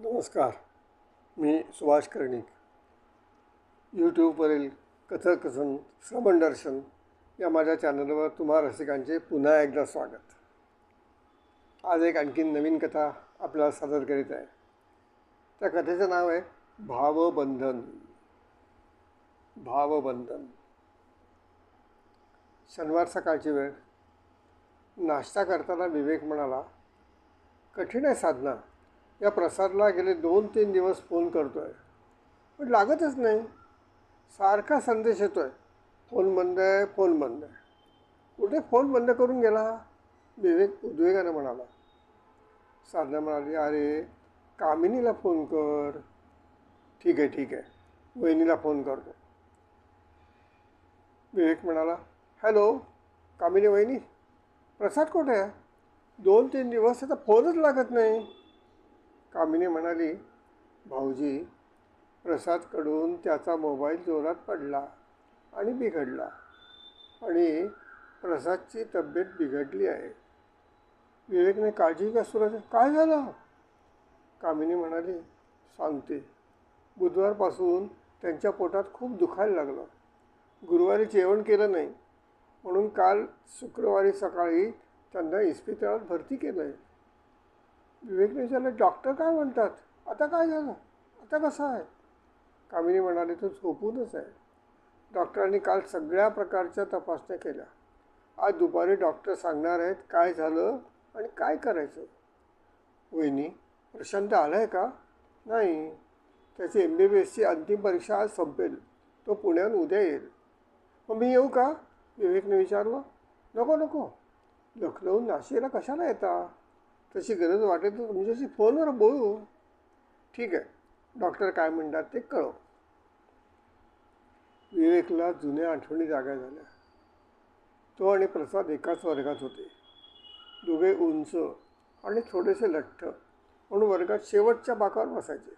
नमस्कार. मी सुभाष कर्णिक. यूट्यूबवरील कथाकथन श्रवण दर्शन या माझ्या चॅनलवर तुम्हा रसिकांचे पुन्हा एकदा स्वागत. आज एक आणखीन नवीन कथा आपल्याला सादर करीत आहे. त्या कथेचं नाव आहे भावबंधन. भावबंधन. शनिवार सकाळची वेळ. नाश्ता करताना विवेक म्हणाला, कठीण आहे साधना. या प्रसादला गेले 2-3 दिवस फोन करतो आहे, पण लागतच नाही. सारखा संदेश येतो आहे, फोन बंद आहे, फोन बंद आहे. कुठे फोन बंद करून गेला? विवेक उद्वेगाने म्हणाला. साधना म्हणाली, अरे कामिनीला फोन कर. ठीक आहे, वहिनीला फोन करतो. विवेक म्हणाला, हॅलो कामिनी वहिनी, प्रसाद कुठे आहे? 2-3 दिवस आता फोनच लागत नाही. कामिनी म्हणाली, भाऊजी, प्रसादकडून त्याचा मोबाईल जोरात पडला आणि बिघडला आणि प्रसादची तब्येत बिघडली आहे. विवेकने काळजी का सुरू? काय झालं? कामिनी म्हणाली, सांगते. बुधवारपासून त्यांच्या पोटात खूप दुखायला लागलं. गुरुवारी जेवण केलं नाही म्हणून काल शुक्रवारी सकाळी त्यांना इस्पितळात भरती केलं आहे. विवेकने विचारलं, डॉक्टर काय म्हणतात? आता काय झालं? आता कसं आहे? कामिनी म्हणाली, तो झोपूनच आहे. डॉक्टरांनी काल सगळ्या प्रकारच्या तपासण्या केल्या. आज दुपारी डॉक्टर सांगणार आहेत काय झालं आणि काय करायचं. वहिनी, प्रशांत आला आहे का? नाही, त्याची MBBSची अंतिम परीक्षा आज संपेल. तो पुण्याहून उद्या येईल. मग मी येऊ का? विवेकने विचारलं. नको, लखनऊ नाशिकला कशाला येता? तशी गरज वाटेल तर तुमच्याशी फोनवर बोलू. ठीक आहे, डॉक्टर काय म्हणतात ते कळव. विवेकला जुन्या आठवणी जागा झाल्या. तो आणि प्रसाद एकाच वर्गात होते. दोघे उंच आणि थोडेसे लठ्ठ म्हणून वर्गात शेवटच्या बाकावर बसायचे.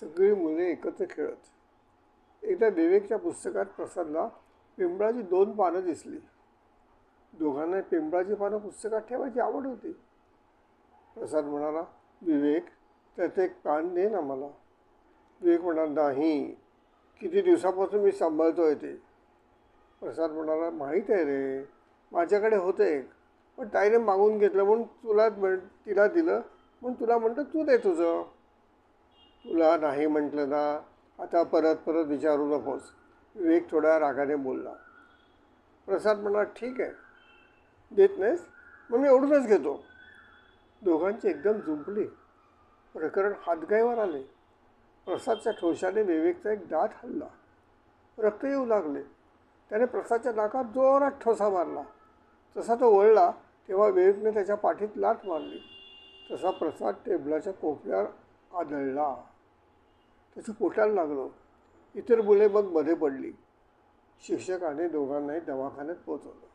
सगळी मुले एकत्र खेळत. एकदा विवेकच्या पुस्तकात प्रसादला पिंपळाची 2 पानं दिसली. दोघांना पिंपळाची पानं पुस्तकात ठेवायची आवड होती. प्रसाद म्हणाला, विवेक, त्याचं एक पान दे ना मला. विवेक म्हणाला, नाही, किती दिवसापासून मी सांभाळतो आहे ते. प्रसाद म्हणाला, माहीत आहे रे, माझ्याकडे होतं एक, पण ताईने मागून घेतलं म्हणून तिला दिलं, म्हणून तुला म्हणतं तू दे तुझं. तुला नाही म्हटलं ना, आता परत विचारू नकोस. विवेक थोड्या रागाने बोलला. प्रसाद म्हणाला, ठीक आहे, देत नाहीस मग मी ओढूनच घेतो. दोघांची एकदम जुंपली. प्रकरण हातगाईवर आले. प्रसादच्या ठोशाने विवेकचा एक दात हल्ला. रक्त येऊ लागले. त्याने प्रसादच्या नाकात जोरात ठोसा मारला. तसा तो वळला तेव्हा विवेकने त्याच्या पाठीत लाथ मारली. तसा प्रसाद टेबलाच्या कोपऱ्यावर आदळला. त्याच्या पोटाला लागलं. इतर मुले मग मध्ये पडली. शिक्षकाने दोघांनाही दवाखान्यात पोचवलं.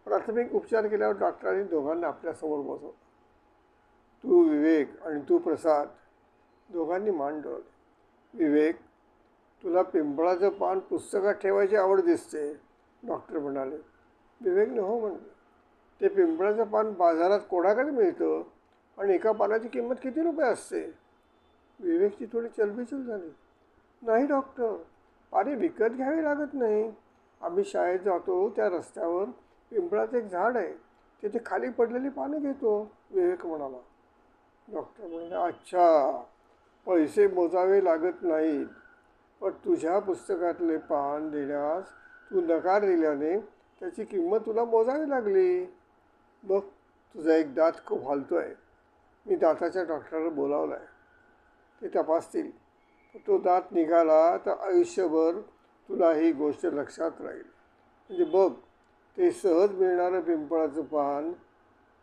प्राथमिक उपचार केल्यावर डॉक्टरांनी दोघांना आपल्यासमोर बसवलं. तू विवेक आणि तू प्रसाद. दोघांनी मान डोळवली. विवेक, तुला पिंपळाचं पान पुस्तकात ठेवायची आवड दिसते, डॉक्टर म्हणाले. विवेकने हो म्हणलं. ते पिंपळाचं पान बाजारात कोणाकडे मिळतं आणि एका पानाची किंमत किती रुपये असते? विवेकची थोडी चलबिचल झाली. नाही डॉक्टर, पाने विकत घ्यावी लागत नाही. आम्ही शाळेत जातो त्या रस्त्यावर पिंपळाचं एक झाड आहे, तिथे खाली पडलेली पानं घेतो, विवेक म्हणाला. डॉक्टर म्हणाले, अच्छा, पैसे मोजावे लागत नाहीत, पण तुझ्या पुस्तकातले पान देण्यास तू नकार दिल्याने त्याची किंमत तुला मोजावी लागली. बघ, तुझा एक दात खूप हालतो आहे. मी दाताच्या डॉक्टरला बोलावलं आहे. ते तपासतील. तो दात निघाला तर आयुष्यभर तुला ही गोष्ट लक्षात राहील. म्हणजे बघ, ते सहज मिळणारं पिंपळाचं पान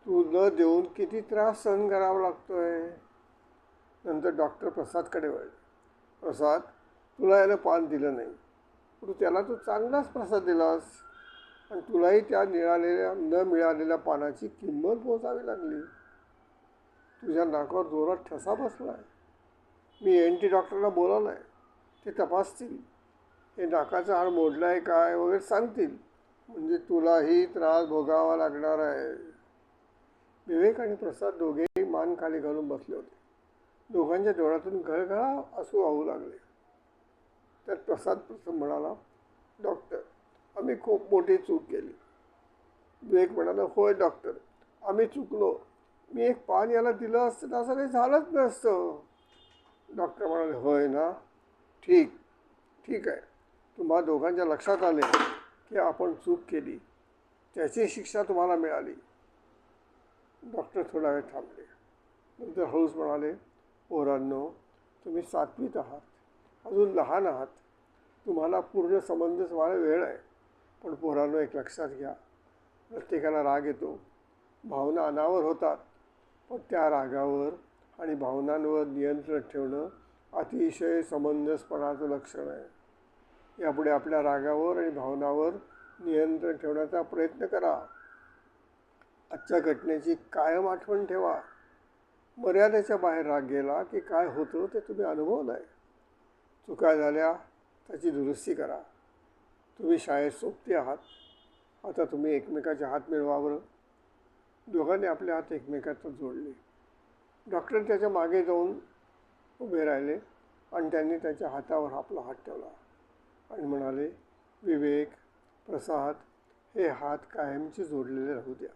तू न देऊन किती त्रास सहन करावा लागतो आहे. नंतर डॉक्टर प्रसादकडे वळले. प्रसाद, तुला यानं पान दिलं नाही, पण त्याला तू चांगलाच प्रसाद दिलास आणि तुलाही त्या न मिळालेल्या पानाची किंमत मोजावी लागली. तुझ्या नाकावर जोरात ठसा बसला आहे. मी ENT डॉक्टरला बोलावलं आहे. ते तपासतील. हे नाकाचा हाड मोडला आहे काय वगैरे सांगतील. म्हणजे तुलाही त्रास भोगावा लागणार आहे. विवेक आणि प्रसाद दोघेही मान खाली घालून बसले होते. दोघांच्या डोळ्यातून घळघळा आसू वाहू लागले. त्यात प्रसाद प्रथम म्हणाला, डॉक्टर, आम्ही खूप मोठी चूक केली. विवेक म्हणाला, होय डॉक्टर, आम्ही चुकलो. मी एक पान याला दिलं असतं तर असं काही झालंच नसतं. डॉक्टर म्हणाले, होय ना, ठीक ठीक आहे. तुम्हा दोघांच्या लक्षात आले की आपण चूक केली, त्याची शिक्षा तुम्हाला मिळाली. डॉक्टर थोडा वेळ थांबले. नंतर हळूच म्हणाले, पोरांनो, तुम्ही 7वीत आहात, अजून लहान आहात. तुम्हाला पूर्ण समंजस व्हायला वेळ आहे. पण पोरांनो, एक लक्षात घ्या, प्रत्येकाला राग येतो, भावना अनावर होतात. पण त्या रागावर आणि भावनांवर नियंत्रण ठेवणं अतिशय समंजसपणाचं लक्षण आहे. यापुढे आपल्या रागावर आणि भावनावर नियंत्रण ठेवण्याचा प्रयत्न करा. आजच्या घटनेची कायम आठवण ठेवा. मर्यादेच्या बाहेर राग गेला की काय होतं ते तुम्ही अनुभवलं आहे. चुका झाल्या त्याची दुरुस्ती करा. तुम्ही शाळेत सोबती आहात, आता तुम्ही एकमेकाचे हात मिळवावं. दोघांनी आपले हात एकमेकात जोडले. डॉक्टर त्याच्या मागे जाऊन उभे राहिले आणि त्यांनी त्याच्या हातावर आपला हात ठेवला आणि म्हणाले, विवेक, प्रसाद, हे हात कायमचे जोडलेले राहू द्या.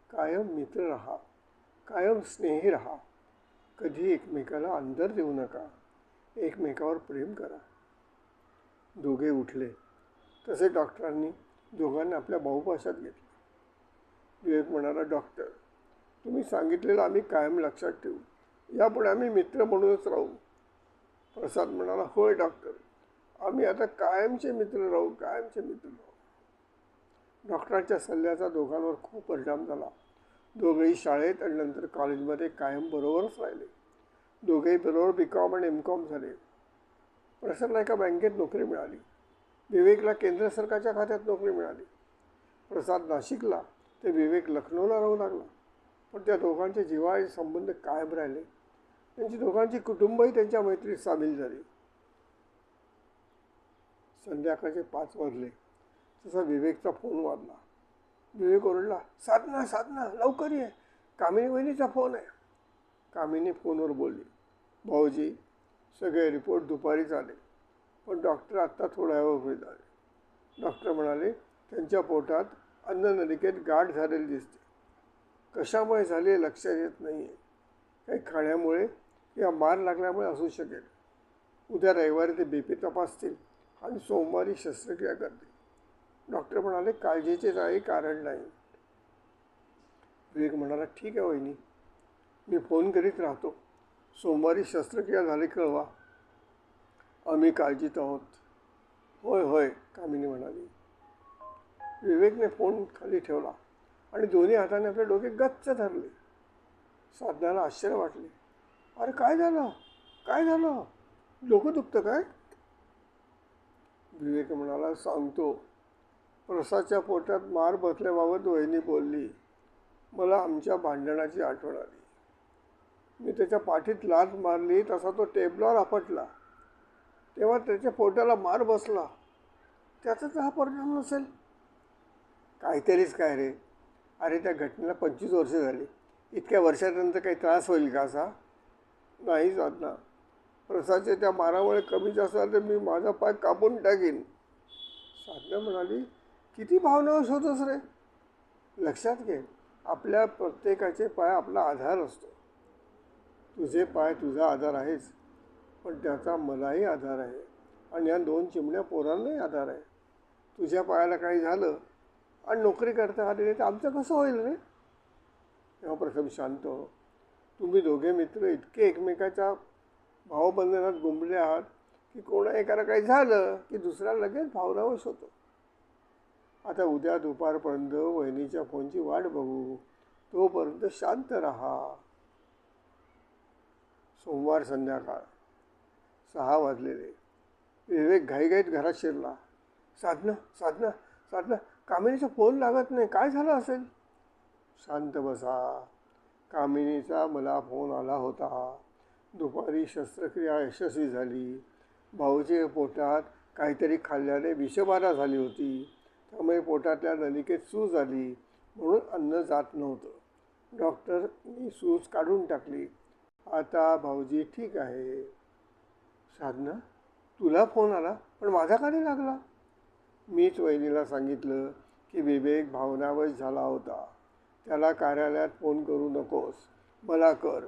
कायम मित्र राहा, कायम स्नेही राहा. कधी एकमेकाला अंतर देऊ नका. एकमेकावर प्रेम करा. दोघे उठले. तसे डॉक्टरांनी दोघांना आपल्या बाहुपाशात घेतले. विवेक म्हणाला, डॉक्टर, तुम्ही सांगितलेलं आम्ही कायम लक्षात ठेवू. यापुढे आम्ही मित्र म्हणूनच राहू. प्रसाद म्हणाला, होय डॉक्टर, आम्ही आता कायमचे मित्र राहू, कायमचे मित्र राहू. डॉक्टरांच्या सल्ल्याचा दोघांवर खूप परिणाम झाला. दोघेही शाळेत आणि नंतर कॉलेजमध्ये कायम बरोबरच राहिले. दोघेही बरोबर BCom आणि MCom झाले. प्रसादला एका बँकेत नोकरी मिळाली. विवेकला केंद्र सरकारच्या खात्यात नोकरी मिळाली. प्रसाद नाशिकला ते विवेक लखनौला राहू लागला. पण त्या दोघांचे जिव्हाळ्याचे संबंध कायम राहिले. त्यांची दोघांची कुटुंबही त्यांच्या मैत्रीत सामील झाली. संध्याकाळचे 5 वाजले तसा विवेकचा फोन वाजला. विवेक ओरडला, साधना साधना लवकर ये, कामिनी वहिनीचा फोन आहे. कामिनी फोनवर बोलली, भाऊजी, सगळे रिपोर्ट दुपारीच आले, पण डॉक्टर आत्ता थोड्या वेळ झाले. डॉक्टर म्हणाले, त्यांच्या पोटात अन्ननलिकेत गाठ झालेली दिसते. कशामुळे झाले लक्षात येत नाही आहे. काही खाण्यामुळे किंवा मार लागल्यामुळे असू शकेल. उद्या रविवारी ते BP तपासतील आणि सोमवारी शस्त्रक्रिया करतील. डॉक्टर म्हणाले, काळजीचे काही कारण नाही. विवेक म्हणाला, ठीक आहे वहिनी, मी फोन करीत राहतो. सोमवारी शस्त्रक्रिया झाली कळवा. आम्ही काळजीत आहोत. होय होय, कामिनी म्हणाली. विवेकने फोन खाली ठेवला आणि दोन्ही हाताने आपले डोके गच्च धरले. साधनाला आश्चर्य वाटले. अरे काय झालं, काय झालं, डोकं दुखतं काय? विवेक म्हणाला, सांगतो. प्रसादच्या पोटात मार बसल्याबाबत वहिनी बोलली. मला आमच्या भांडणाची आठवण आली. मी त्याच्या पाठीत लाथ मारली तसा तो टेबलावर आपटला. तेव्हा त्याच्या पोटाला मार बसला. त्याचाच हा परिणाम नसेल? काहीतरीच काय रे. अरे त्या घटनेला 25 वर्ष झाली. इतक्या वर्षानंतर काही त्रास होईल का असा? नाही साधना. प्रसादच्या त्या मारामुळे कमी जास्त झालं तर मी माझा पाय कापून टाकीन. साधना म्हणाली, किती भावना शोधतोस रे. लक्षात घे, आपल्या प्रत्येकाचे पाय आपला आधार असतो. तुझे पाय तुझा आधार आहेच, पण त्याचा मलाही आधार आहे आणि या 2 चिमण्या पोरांनाही आधार आहे. तुझ्या पायाला काही झालं आणि नोकरी करता आली नाही तर आमचं कसं होईल रे? तेव्हा प्रथम शांत हो. तुम्ही दोघे मित्र इतके एकमेकाच्या भावबंधनात गुंफले आहात की कोणा एकाला काही झालं की दुसरा लगेच भावनावश होतो. आता उद्या दुपारपर्यंत वहिनीच्या फोनची वाट बघू. तोपर्यंत शांत राहा. सोमवार संध्याकाळ 6 वाजलेले. विवेक घाईघाईत घरात शिरला. साधना साधना साधना, कामिनीचा फोन लागत नाही, काय झालं असेल? शांत बसा. कामिनीचा मला फोन आला होता. दुपारी शस्त्रक्रिया यशस्वी झाली. भाऊच्या पोटात काहीतरी खाल्ल्याने विषबाधा झाली होती. त्यामुळे पोटातल्या नलिकेत सूज आली, म्हणून अन्न जात नव्हतं. डॉक्टरनी सूज काढून टाकली आता भाऊजी ठीक आहे. साधना, तुला फोन आला पण माझा का नाही लागला? मीच वहिनीला सांगितलं की विवेक भावनावश झाला होता, त्याला कार्यालयात फोन करू नकोस, मला कर,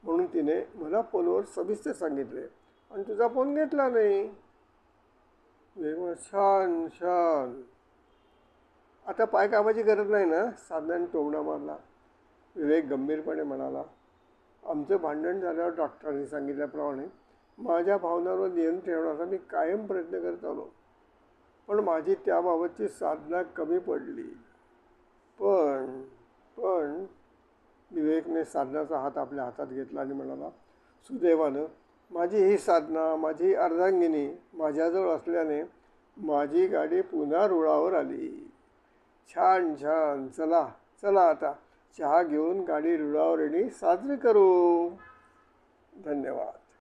म्हणून तिने मला फोनवर सविस्तर सांगितले आणि तुझा फोन घेतला नाही. विवेक म्हणाला, छान छान. आता पाय कामाची गरज नाही ना? साधनाने टोमणा मारला. विवेक गंभीरपणे म्हणाला, आमचं भांडण झाल्यावर डॉक्टरांनी सांगितल्याप्रमाणे माझ्या भावनांवर नियंत्रण ठेवण्याचा मी कायम प्रयत्न करत आलो, पण माझी त्याबाबतची साधना कमी पडली. पण पण विवेकने साधनाचा हात आपल्या हातात घेतला आणि म्हणाला, सुदैवानं माझी ही साधना, माझी अर्धांगिनी माझ्याजवळ असल्याने माझी गाडी पुन्हा रुळावर आली. छान छान. चला चला, आता चहा घेऊन गाडी रुळावर येणे साजरे करू. धन्यवाद.